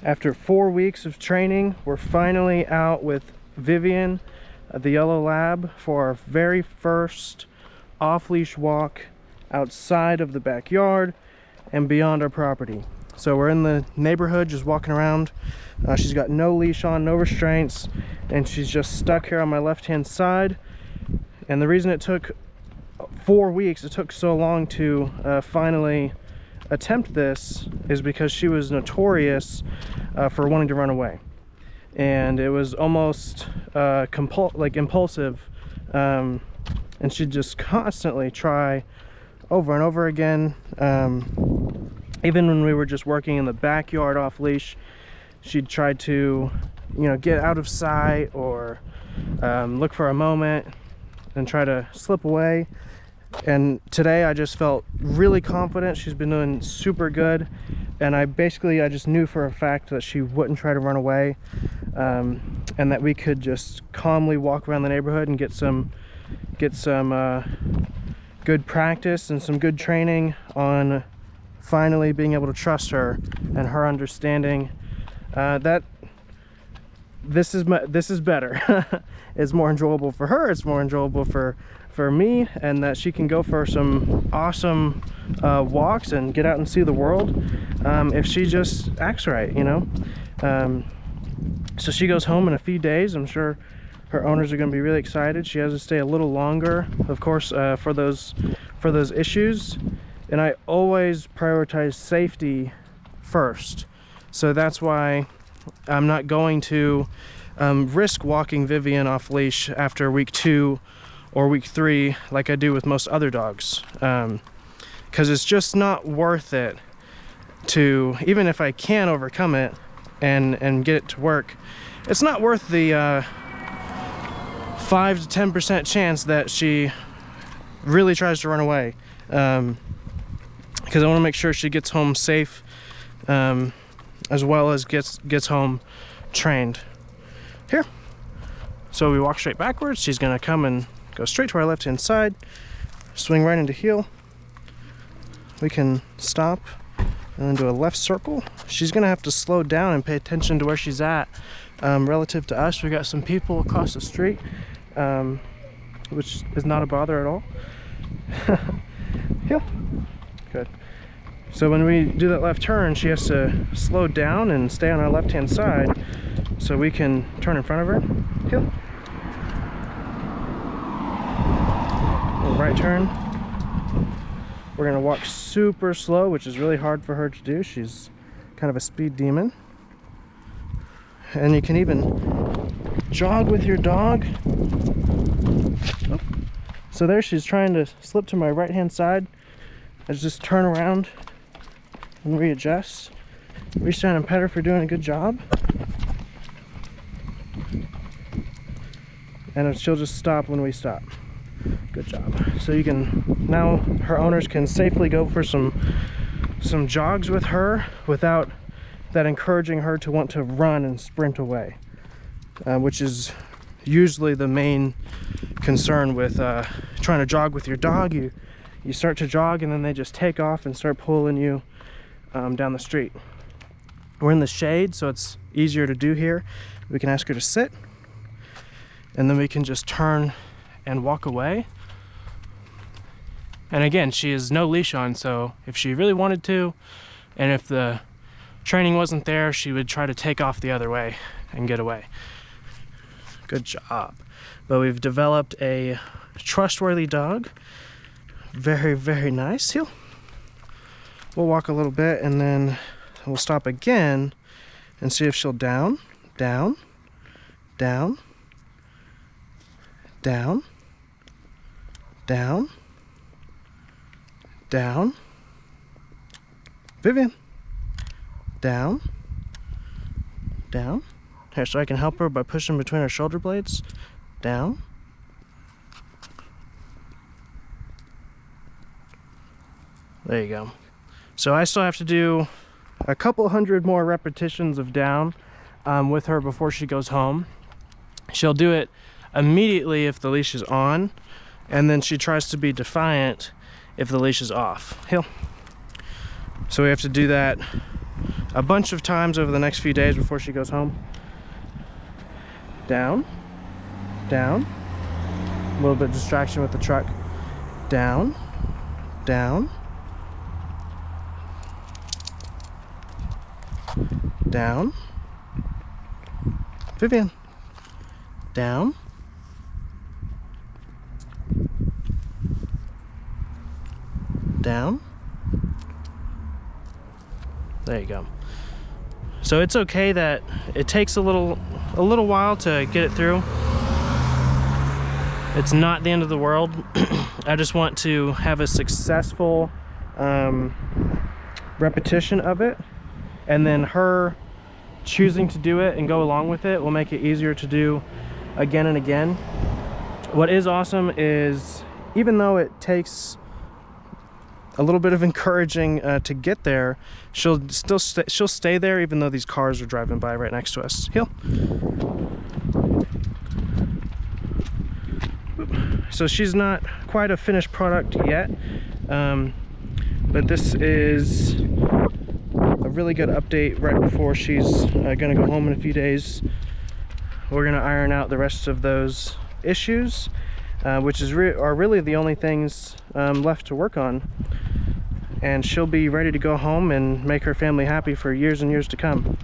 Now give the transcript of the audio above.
After 4 weeks of training, we're finally out with Vivian, the yellow lab, for our very first off-leash walk outside of the backyard and beyond our property. So we're in the neighborhood just walking around. She's got no leash on, no restraints, and she's just stuck here on my left-hand side. And the reason it took 4 weeks, it took so long to finally attempt this, is because she was notorious for wanting to run away, and it was almost impulsive, and she'd just constantly try over and over again. Even when we were just working in the backyard off leash, she'd try to, you know, get out of sight or look for a moment and try to slip away. And today I just felt really confident. She's been doing super good, and I just knew for a fact that she wouldn't try to run away, and that we could just calmly walk around the neighborhood and get some good practice and some good training on finally being able to trust her and her understanding that this is better. It's more enjoyable for her, it's more enjoyable for me, and that she can go for some awesome walks and get out and see the world if she just acts right, you know. So she goes home in a few days. I'm sure her owners are going to be really excited. She has to stay a little longer, of course, for those issues, and I always prioritize safety first. So that's why I'm not going to risk walking Vivian off leash after week 2 or week 3 like I do with most other dogs, because it's just not worth it to, even if I can overcome it and get it to work, it's not worth the 5 to 10% chance that she really tries to run away, because I want to make sure she gets home safe, as well as gets home trained. Here, so we walk straight backwards. She's gonna come and go straight to our left-hand side, swing right into heel. We can stop and then do a left circle. She's gonna have to slow down and pay attention to where she's at relative to us. We got some people across the street, which is not a bother at all. Heel. Good. So when we do that left turn, she has to slow down and stay on our left-hand side so we can turn in front of her. Heel. Right turn. We're gonna walk super slow, which is really hard for her to do. She's kind of a speed demon. And you can even jog with your dog. Oh. So there, she's trying to slip to my right hand side. I just turn around and readjust. Reach down and pet her for doing a good job. And she'll just stop when we stop. Good job. So you can, now her owners can safely go for some jogs with her without that encouraging her to want to run and sprint away, which is usually the main concern with trying to jog with your dog. You start to jog and then they just take off and start pulling you down the street. We're in the shade, so it's easier to do here. We can ask her to sit, and then we can just turn and walk away. And again, she has no leash on, so if she really wanted to, and if the training wasn't there, she would try to take off the other way and get away. Good job. But we've developed a trustworthy dog. Very, very nice. Heel. We'll walk a little bit and then we'll stop again and see if she'll down, down, down, down, down, down. Vivian. Down, down. Here, so I can help her by pushing between her shoulder blades. Down. There you go. So I still have to do a couple hundred more repetitions of down with her before she goes home. She'll do it immediately if the leash is on, and then she tries to be defiant if the leash is off. Heel. So we have to do that a bunch of times over the next few days before she goes home. Down, down, a little bit of distraction with the truck. Down, down, down, Vivian, down, down. There you go. So it's okay that it takes a little while to get it through. It's not the end of the world. I just want to have a successful repetition of it, and then her choosing to do it and go along with it will make it easier to do again and again. What is awesome is, even though it takes a little bit of encouraging to get there, she'll stay there even though these cars are driving by right next to us. Heel. So she's not quite a finished product yet, but this is a really good update right before she's gonna go home in a few days. We're gonna iron out the rest of those issues, which are really the only things left to work on, and she'll be ready to go home and make her family happy for years and years to come.